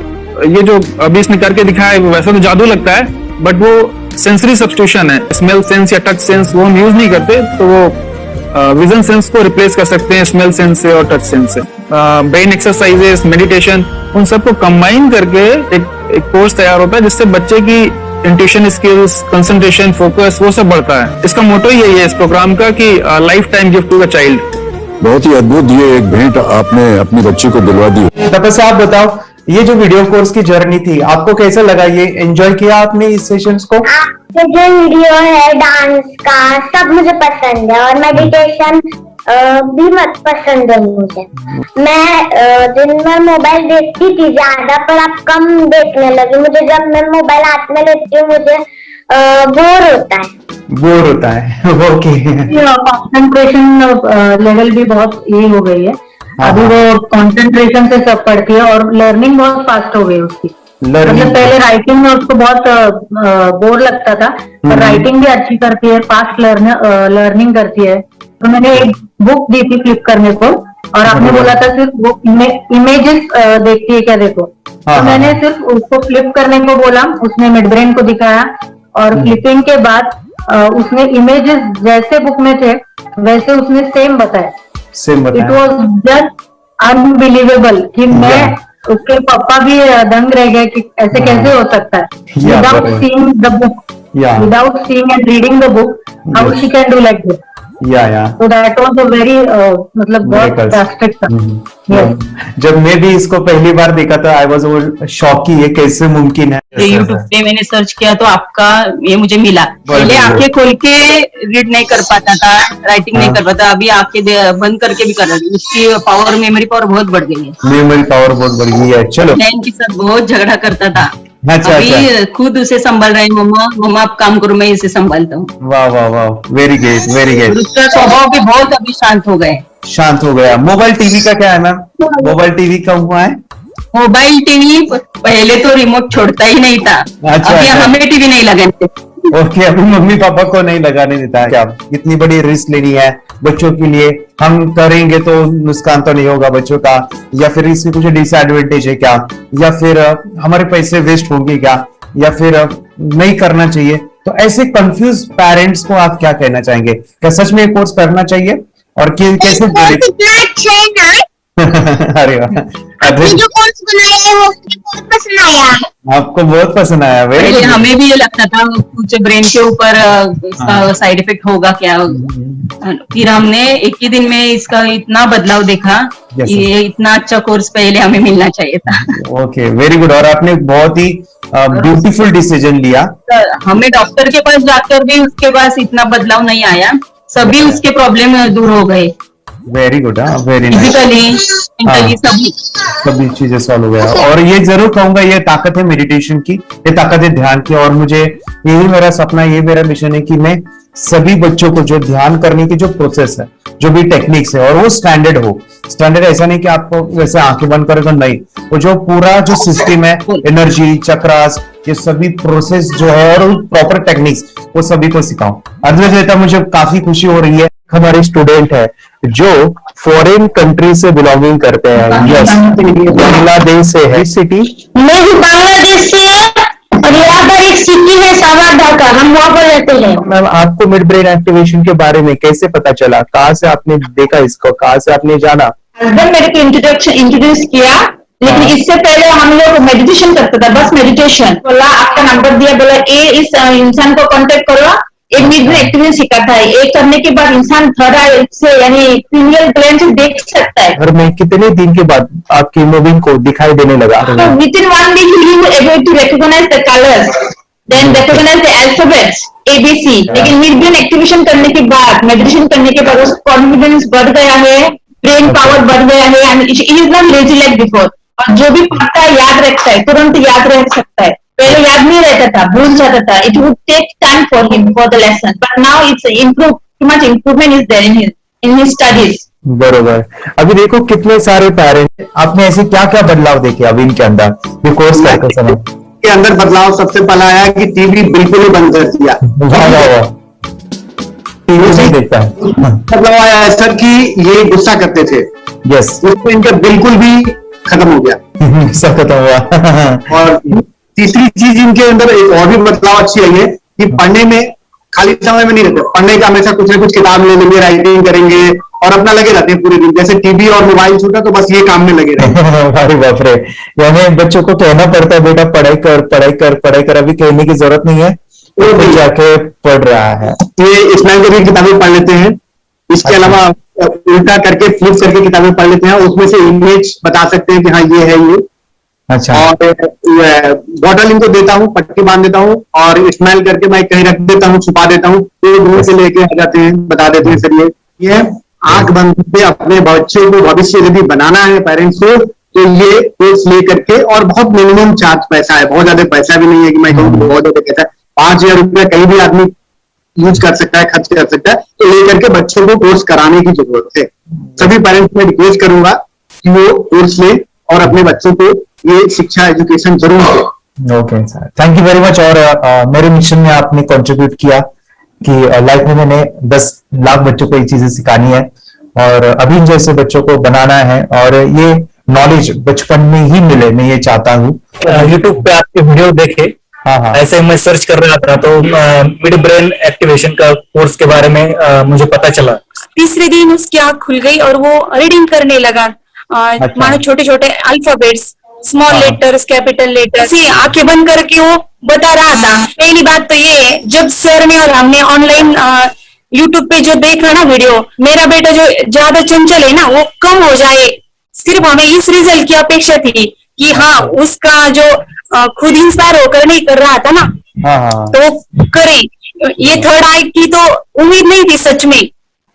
ये जो अभी इसने करके दिखाया है वैसा तो जादू लगता है, बट वो सेंसरी सब्स्टिट्यूशन है। स्मेल सेंस या टच सेंस वो हम यूज नहीं करते, तो वो विजन सेंस को रिप्लेस कर सकते हैं स्मेल सेंस से और टच सेंस से। ब्रेन एक्सरसाइजेस, मेडिटेशन, उन सबको कंबाइन करके एक कोर्स तैयार होता है जिससे बच्चे की इंट्यूशन स्किल्स, कंसंट्रेशन, फोकस वो सब बढ़ता है। इसका मोटो ही यही है इस प्रोग्राम का कि life time gift to the child. बहुत ही अद्भुत ये एक भेंट आपने अपनी बच्ची को दिलवा दी। तपस्या, आप बताओ, ये जो वीडियो कोर्स की जर्नी थी आपको कैसा लगा? ये एंजॉय किया आपने इस सेशंस को? ये जो वीडियो है डांस का सब मुझे पसंद है और मेडिटेशन भी मत पसंद है मुझे। मैं दिन में मोबाइल देखती थी ज्यादा, पर अब कम देखने लगी। मुझे जब मैं मोबाइल हाथ में लेती हूँ मुझे बोर होता है। ओके। कंसंट्रेशन लेवल भी बहुत ये हो गई है। अभी वो कंसंट्रेशन से सब पढ़ती है और लर्निंग बहुत फास्ट हो गई उसकी। मतलब पहले राइटिंग में उसको बहुत बोर लगता था, पर राइटिंग भी अच्छी करती है, फास्ट लर्निंग करती है। तो मैंने एक बुक दी थी फ्लिप करने को और आपने बोला था सिर्फ वो इमेजेस देखती है क्या, देखो। तो मैंने सिर्फ उसको फ्लिप करने को बोला, उसने मिड ब्रेन को दिखाया और फ्लिपिंग के बाद उसने इमेजेस जैसे बुक में थे वैसे उसने सेम बताया। इट वॉज जस्ट अनबिलीवेबल कि मैं उसके पापा भी दंग रह गए कि ऐसे कैसे हो सकता है। Without seeing the book, without seeing and reading the book, how she can do like this. So that was a very मतलब बहुत drastic था। जब मैं भी इसको पहली बार देखा था आई वाज शॉक कि ये कैसे मुमकिन है। यूट्यूब पे मैंने सर्च किया तो आपका ये मुझे मिला। पहले आंखें खोल के रीड नहीं कर पाता था, राइटिंग नहीं कर पाता, अभी आंखें बंद करके भी कर रहा है। उसकी पावर, मेमोरी पावर बहुत बढ़ गई है। मेमोरी पावर बहुत बढ़ गई है। चलो, बहन के साथ बहुत झगड़ा करता था, अच्छा, अभी खुद उसे संभाल रहे हैं। मम्मा आप काम करो, मैं इसे संभालता हूँ। वाह वाह वाह, वेरी ग्रेट वेरी ग्रेट। उसका स्वभाव भी बहुत अभी शांत हो गए। शांत हो गया। मोबाइल टीवी का क्या है मैम? मोबाइल टीवी कब हुआ है? मोबाइल टीवी पहले तो रिमोट छोड़ता ही नहीं था। अभी हमें टीवी नहीं लगाने। ओके, अभी मम्मी पापा को नहीं लगाने देता है। क्या इतनी बड़ी रिस्क लेनी है बच्चों के लिए? हम करेंगे तो नुकसान तो नहीं होगा बच्चों का, या फिर इसमें कुछ डिसएडवांटेज है क्या, या फिर हमारे पैसे वेस्ट होंगे क्या, या फिर नहीं करना चाहिए? तो ऐसे कंफ्यूज पेरेंट्स को आप क्या कहना चाहेंगे? क्या सच में कोर्स करना चाहिए और कैसे? अरे आपने जो कोर्स बनाया है वो बहुत पसंद आया। आपको बहुत पसंद आया? पहले हमें भी ये लगता था कुछ ब्रेन के ऊपर इसका साइड इफेक्ट होगा क्या। फिर हमने एक ही दिन में इसका इतना बदलाव देखा। ये इतना अच्छा कोर्स पहले हमें मिलना चाहिए था। Okay, very good. और आपने बहुत ही ब्यूटीफुल डिसीजन लिया। हमें डॉक्टर के पास जाकर भी उसके पास इतना बदलाव नहीं आया, सभी उसके प्रॉब्लम दूर हो गए। वेरी गुड, वेरी फिजिकली सभी चीजें सॉल्व हो गया। और ये जरूर कहूंगा, ये ताकत है मेडिटेशन की, ये ताकत है ध्यान की। और मुझे यही मेरा सपना, ये मेरा मिशन है कि मैं सभी बच्चों को जो ध्यान करने की जो प्रोसेस है, जो भी टेक्निक्स है, और वो स्टैंडर्ड हो। स्टैंडर्ड ऐसा नहीं कि आपको वैसे आंखें बंद करें तो नहीं, वो जो पूरा जो सिस्टम है, एनर्जी, चक्रास, ये सभी प्रोसेस जो है और प्रॉपर टेक्निक्स, वो सभी को सिखाऊं। अद्वैत, मुझे काफी खुशी हो रही है। हमारे स्टूडेंट है जो फॉरेन कंट्री से बिलोंगिंग करते हैं। यस, बांग्लादेश से है। सिटी मैं भी बांग्लादेश से और यहाँ पर एक सिटी है सावरढाका, हम वहाँ पर रहते हैं। मैम, आपको मिड ब्रेन एक्टिवेशन के बारे में कैसे पता चला? कहाँ से आपने देखा इसको, कहाँ से आपने जाना? हस्बैंड मेरे को इंट्रोड्यूस किया, लेकिन इससे पहले हम लोग मेडिटेशन करते थे, बस मेडिटेशन। बोला आपका नंबर दिया, बोला इस इंसान को कांटेक्ट करो, एक मिड ब्रेन एक्टिवेशन सिखाता है। एक करने के बाद इंसान थर्ड आई से यानी पिनियल ग्लैंड से देख सकता है। घर में कितने दिन के बाद आपकी मूविंग को दिखाई देने लगा? Within 1 week he was able to recognize the colours, then recognize the alphabets ABC। लेकिन मिड ब्रेन एक्टिवेशन करने के बाद, मेडिटेशन करने के बाद उसका कॉन्फिडेंस बढ़ गया है, ब्रेन पावर बढ़ गया है and he is not lazy like before. और जो भी पढ़ता है याद रखता है, तुरंत याद रह सकता है। पहले याद नहीं रहता था, भूल जाता था। It would take time for him for the lesson, but now it's improve, too much improvement is there in his studies. बरोबर। अभी देखो कितने सारे पेरेंट्स, आपने ऐसे क्या क्या बदलाव देखे अभी इनके अंदर ये कोर्स करते समय? के अंदर बदलाव सबसे पहला आया कि टीवी बिल्कुल ही बंद कर दिया। टीवी नहीं देखता है। बदलाव आया है सर कि ये गुस्सा करते थे, यस, उसको इनका बिल्कुल भी खत्म हो गया। गुस्सा खत्म हुआ। और तीसरी चीज इनके अंदर एक और भी बदलाव अच्छी आई है कि पढ़ने में खाली समय में नहीं रहते, पढ़ने का हमेशा कुछ ना कुछ किताब ले लेंगे, राइटिंग करेंगे और अपना लगे रहते हैं पूरे दिन। जैसे टीवी और मोबाइल छूटा तो बस ये काम में लगे रहते हैं। अरे बाप रे, यानी बच्चों को कहना पड़ता है बेटा पढ़ाई कर पढ़ाई कर पढ़ाई कर, अभी कहने की जरूरत नहीं है, वो भी जाके पढ़ रहा है। ये स्मैल करके किताबें पढ़ लेते हैं, इसके अलावा उल्टा करके फ्लिप करके किताबें पढ़ लेते हैं, उसमें से इमेज बता सकते हैं कि हाँ ये है ये। अच्छा। और बॉटल इनको देता हूँ, पट्टी बांध देता हूँ और स्मेल करके मैं कहीं रख देता हूँ, छुपा देता हूँ, तो दूर से लेके आ जाते हैं, बता देते हैं सर ये आंख बंद करके अपने बच्चे को भविष्य यदि बनाना है पेरेंट्स को, तो ये कोर्स ले करके, और बहुत मिनिमम चार्ज पैसा है, बहुत ज्यादा पैसा भी नहीं है कि मैं कहूँ बहुत ज्यादा पैसा है। 5,000 रुपया कहीं भी आदमी यूज कर सकता है, खर्च कर सकता है, तो लेकर के बच्चों को कोर्स कराने की जरूरत है। सभी पेरेंट्स में रिक्वेस्ट करूंगा कि वो कोर्स ले और अपने बच्चों को ये शिक्षा एजुकेशन जरूर दे। Okay sir, thank you very much. और मेरे मिशन में आपने कंट्रीब्यूट किया कि लाइफ में मैंने 10 लाख बच्चों को ये चीजें सिखानी है और अभी जैसे बच्चों को बनाना है, और ये नॉलेज बचपन में ही मिले, मैं ये चाहता हूँ। यूट्यूब पे आपके वीडियो देखे, हाँ, ऐसे मैं सर्च कर रहा था तो मिड ब्रेन एक्टिवेशन का कोर्स के बारे में मुझे पता चला। तीसरे दिन उसकी आंख खुल गई और वो रीडिंग करने लगा। मानो छोटे छोटे alphabets, small letters, capital letters, आंखें बंद करके वो बता रहा था। पहली बात तो ये, जब सर ने और हमने ऑनलाइन यूट्यूब पे जो देखा ना वीडियो, मेरा बेटा जो ज्यादा चंचल है ना वो कम हो जाए, सिर्फ हमें इस रिजल्ट की अपेक्षा थी कि हाँ उसका जो खुद इंस्पायर होकर नहीं कर रहा था ना, तो करे। ये थर्ड आई की तो उम्मीद नहीं थी सच में।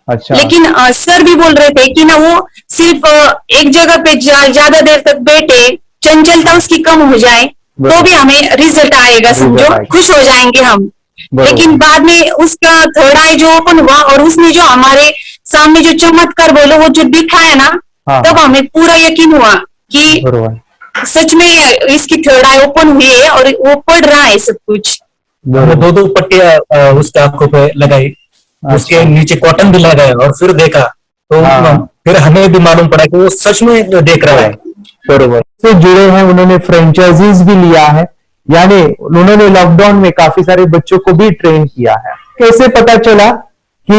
अच्छा। लेकिन सर भी बोल रहे थे कि ना वो सिर्फ एक जगह पे ज्यादा देर तक बैठे, चंचलता उसकी कम हो जाए तो भी हमें रिजल्ट आएगा, समझो, खुश हो जाएंगे हम। लेकिन बाद में उसका थर्ड आई जो ओपन हुआ और उसने जो हमारे सामने जो चमत्कार बोलो वो जो दिखाया ना, तब हमें पूरा यकीन हुआ कि सच में इसकी थर्ड आई ओपन हुई है और वो पढ़ रहा है सब कुछ। दो पट्टियां उसके आंखों पे लगाई, उसके नीचे कॉटन भी लगाया और फिर देखा तो फिर हमें भी मालूम पड़ा कि वो सच में देख रहा है। बरोबर से जुड़े हैं, उन्होंने फ्रेंचाइजीज भी लिया है, यानी उन्होंने लॉकडाउन में काफी सारे बच्चों को भी ट्रेन किया है। कैसे पता चला कि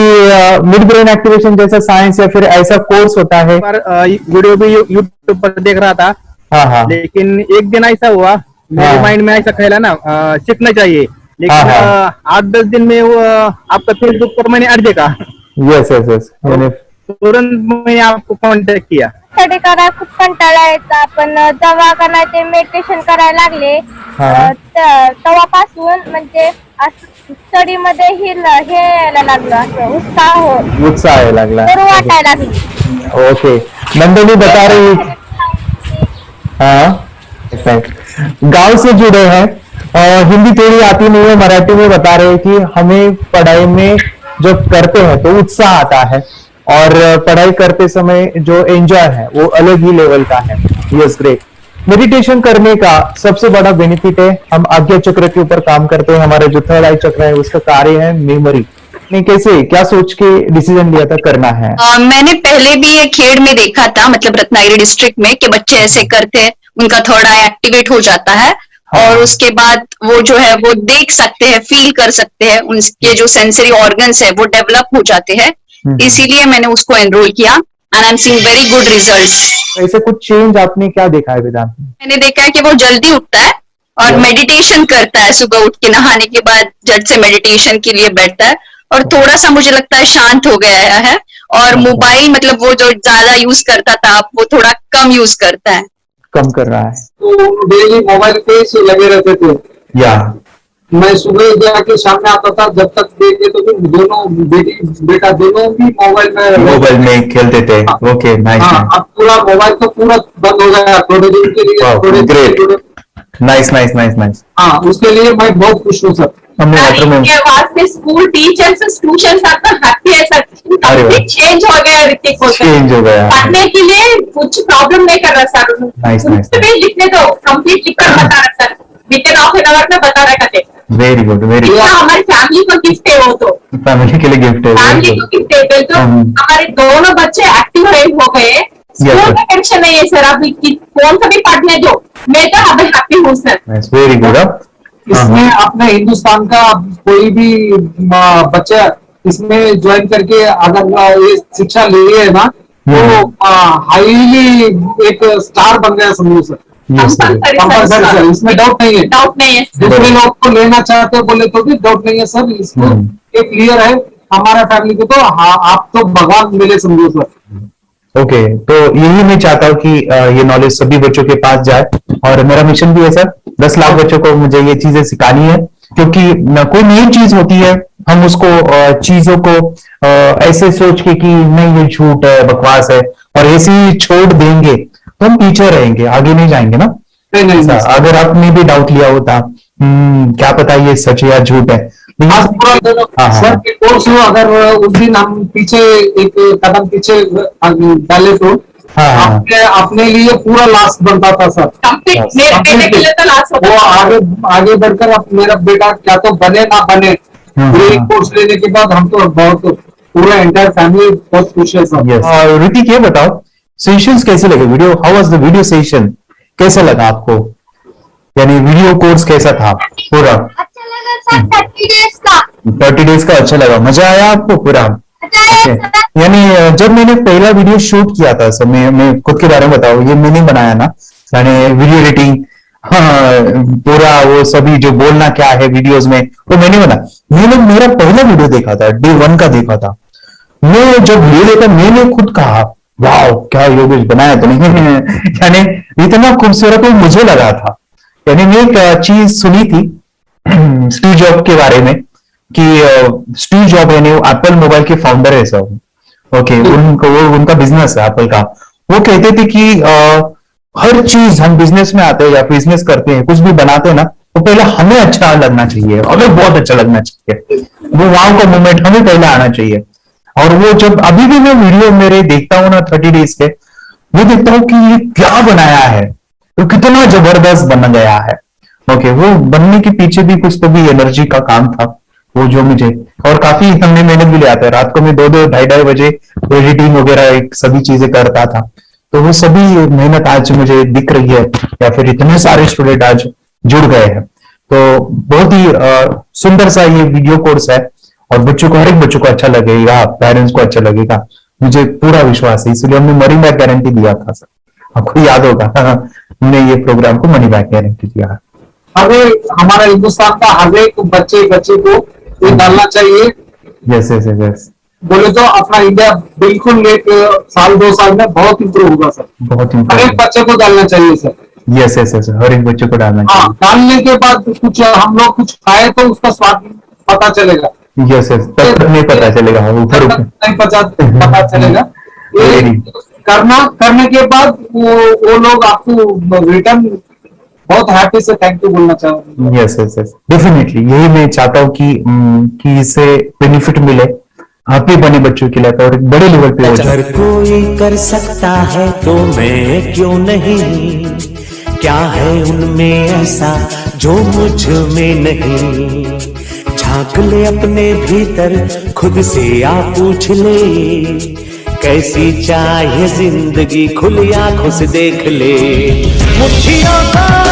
मिड ब्रेन एक्टिवेशन जैसा साइंस या फिर ऐसा कोर्स होता है? वीडियो भी यूट्यूब पर देख रहा था, लेकिन एक दिन ऐसा हुआ मेरे माइंड में ऐसा ख्याल ना सीखना चाहिए, लेकिन 8-10 दिन में वो आपका फेसबुक पर मैंने ऐड देखा। यस यस यस, तुरंत मैंने आपको कॉन्टॅक्ट किया। स्टडी करायला खूप कंटाळा यायचा, पण जेव्हा का नाही ते मेडिटेशन करायला लागले तेव्हापासून म्हणजे स्टडी मध्ये हे यायला लागलं, असं उत्साह यायला लागला, बरं वाटायला लागली। ओके, नंदिनी बता रही, हाँ गांव से जुड़े हैं, हिंदी थोड़ी आती नहीं है, मराठी में बता रहे हैं कि हमें पढ़ाई में जब करते हैं तो उत्साह आता है और पढ़ाई करते समय जो एंजॉय है वो अलग ही लेवल का है। Yes, great. मेडिटेशन करने का सबसे बड़ा बेनिफिट है, हम आज्ञा चक्र के ऊपर काम करते हैं, हमारा जो थर्ड आई चक्र है उसका कार्य है मेमोरी। ने कैसे क्या सोच के डिसीजन लिया था करना है? मैंने पहले भी ये खेड़ में देखा था, मतलब रत्नागिरी डिस्ट्रिक्ट में, कि बच्चे ऐसे करते हैं, उनका थर्ड आई एक्टिवेट हो जाता है और उसके बाद वो जो है वो देख सकते हैं, फील कर सकते हैं, उनके जो सेंसरी ऑर्गन्स है वो डेवलप हो जाते हैं। इसीलिए मैंने उसको एनरोल किया and I am seeing very good results. ऐसे कुछ चेंज आपने क्या देखा है वेदांत? मैंने देखा है कि वो जल्दी उठता है और मेडिटेशन करता है, सुबह उठ के नहाने के बाद झट से मेडिटेशन के लिए बैठता है और थोड़ा सा मुझे लगता है शांत हो गया है, और मोबाइल मतलब वो जो ज्यादा यूज करता था वो थोड़ा कम यूज करता है, कम कर रहा है। तो डेली मोबाइल पे से लगे रहते थे, या मैं सुबह जाके शाम में आता था, जब तक देखे तो फिर दोनों बेटा दोनों भी मोबाइल में खेलते थे। Okay, nice. अब पूरा मोबाइल तो पूरा बंद हो गया थोड़े दिन के लिए। Nice nice nice nice. हाँ, उसके लिए मैं बहुत खुश हूँ सर। के वास्ते स्कूल टीचर्स ट्यूशन आपका हैप्पी है सर। कंप्लीट चेंज हो गया ऋतिक को। चेंज हो गया। पढ़ने के लिए कुछ प्रॉब्लम नहीं कर रहा सर। Nice nice. लिखने दो, कंप्लीट लिखकर बता रहा sir. Within half an hour में बता रहा कहते। Very good, very good. हमारी फैमिली को गिफ्ट है वो तो। फैमिली के लिए गिफ्ट है। फैमिली को गिफ्ट है तो हमारे दोनों बच्चे एक्टिव हो गए। स्कूल का टेंशन नहीं है सर। अभी कौन सा भी पढ़ने दो, मैं तो अभी हैप्पी हूँ सर। Very good. इसमें अपने हिंदुस्तान का कोई भी बच्चा इसमें ज्वाइन करके अगर ये शिक्षा ले है ना, तो हाईली एक स्टार बन गया समझो सर। कंपल्सरी सर, इसमें डाउट नहीं है। डाउट नहीं है। दूसरे लोग को लेना चाहते बोले तो भी डाउट नहीं है सर। इसको एक क्लियर है हमारा फैमिली को, तो आप तो भगवान मिले समझो सर। ओके, तो यही मैं चाहता हूँ कि ये नॉलेज सभी बच्चों के पास जाए, और मेरा मिशन भी है सर, 10 लाख बच्चों को मुझे ये चीजें सिखानी है। क्योंकि कोई नई चीज होती है, हम उसको चीजों को ऐसे सोच के कि नहीं ये झूठ है, बकवास है, और ऐसे ही छोड़ देंगे तो हम पीछे रहेंगे, आगे नहीं जाएंगे ना। नहीं। अगर आपने भी डाउट लिया होता क्या पता ये सच है या झूठ है। सर के कोर्स हो, अगर उस दिन हम पीछे एक कदम पीछे डाले तो अपने लिए पूरा लास्ट बनता था सर। मेरे बेटे के लिए तो लास्ट होता। वो आगे बढ़कर अब मेरा बेटा क्या तो बने ना बने, ये कोर्स लेने के बाद हम तो बहुत पूरा एंटायर फैमिली बहुत खुश है सर। ऋतिक ये बताओ, सेशंस कैसे लगे? Video, how was the video session? कैसा लगा आपको? यानी वीडियो कोर्स कैसा था पूरा? अच्छा लगा सर। 30 डेज का 30 डेज का अच्छा लगा, मजा आया आपको पूरा? यानी जब मैंने पहला वीडियो शूट किया था सर, मैं खुद के बारे में बताओ, ये मैंने बनाया ना, यानी वीडियो एडिटिंग, पूरा वो सभी जो बोलना क्या है वीडियोस में वो मैंने बना। मैंने मेरा पहला वीडियो देखा था, डे 1 का देखा था। मैं जब वीडियो देखा मैंने खुद कहा वाह क्या योगेश बनाया तो नहीं यानी इतना खूबसूरत मुझे लगा था। यानी मैं एक चीज सुनी थी स्टीव जॉब के बारे में कि स्टीव जॉब यानी एप्पल मोबाइल के फाउंडर है सब। ओके, उनका बिजनेस है एप्पल का। वो कहते थे कि हर चीज हम बिजनेस में आते हैं या बिजनेस करते हैं, कुछ भी बनाते हैं ना, तो पहले हमें अच्छा लगना चाहिए, हमें बहुत अच्छा लगना चाहिए, वो वाव का मोमेंट हमें पहले आना चाहिए। और वो जब अभी भी मैं वीडियो मेरे देखता हूँ ना 30 डेज के, वो देखता हूँ कि ये क्या बनाया है, तो कितना जबरदस्त बन गया है। ओके, वो बनने के पीछे भी कुछ तो भी एनर्जी का काम था वो जो मुझे, और काफी हमने मेहनत भी लिया था। रात को मैं 2-2 ढाई बजे एडिटिंग वगैरह सभी चीजें करता था। तो वो सभी मेहनत आज मुझे दिख रही है, या फिर इतने सारे स्टूडेंट आज जुड़ गए हैं। तो बहुत ही सुंदर सा ये वीडियो कोर्स है, और बच्चों को, हर एक बच्चों को अच्छा लगेगा, पेरेंट्स को अच्छा लगेगा, मुझे पूरा विश्वास है। इसलिए हमने मनी बैक गारंटी दिया था सर, आपको याद होगा हमने ये प्रोग्राम को मनी बैक गारंटी दिया। हमारा हिंदुस्तान का हर एक बच्चे को ये डालना चाहिए। यस यस यस, बोले तो अपना इंडिया बिल्कुल 1 साल 2 साल में बहुत इंप्रूव होगा सर। बहुत हर एक बच्चे को डालना चाहिए सर। यस यस यस, हर एक बच्चे को डालना चाहिए। डालने के बाद कुछ हम लोग कुछ खाए तो उसका स्वाद पता चलेगा। यस यस, तब नहीं पता चलेगा, ऊपर नहीं पता चलेगा। करने के बाद वो लोग आपको रिटर्न बहुत हैप्पी से थैंक यू बोलना चाहूंगा। यस यस यस, डेफिनेटली यही मैं चाहता हूँ कि इससे बेनिफिट मिले हैप्पी बने बच्चों के लिए, और एक बड़े लेवल पे हो जाए। अगर कोई कर सकता है तो मैं क्यों नहीं, क्या है उनमें ऐसा जो मुझ में नहीं। झांक ले अपने भीतर, खुद से आ पूछ ले, कैसी चाहे जिंदगी खुली आंखों से देख ले। मुट्ठियों का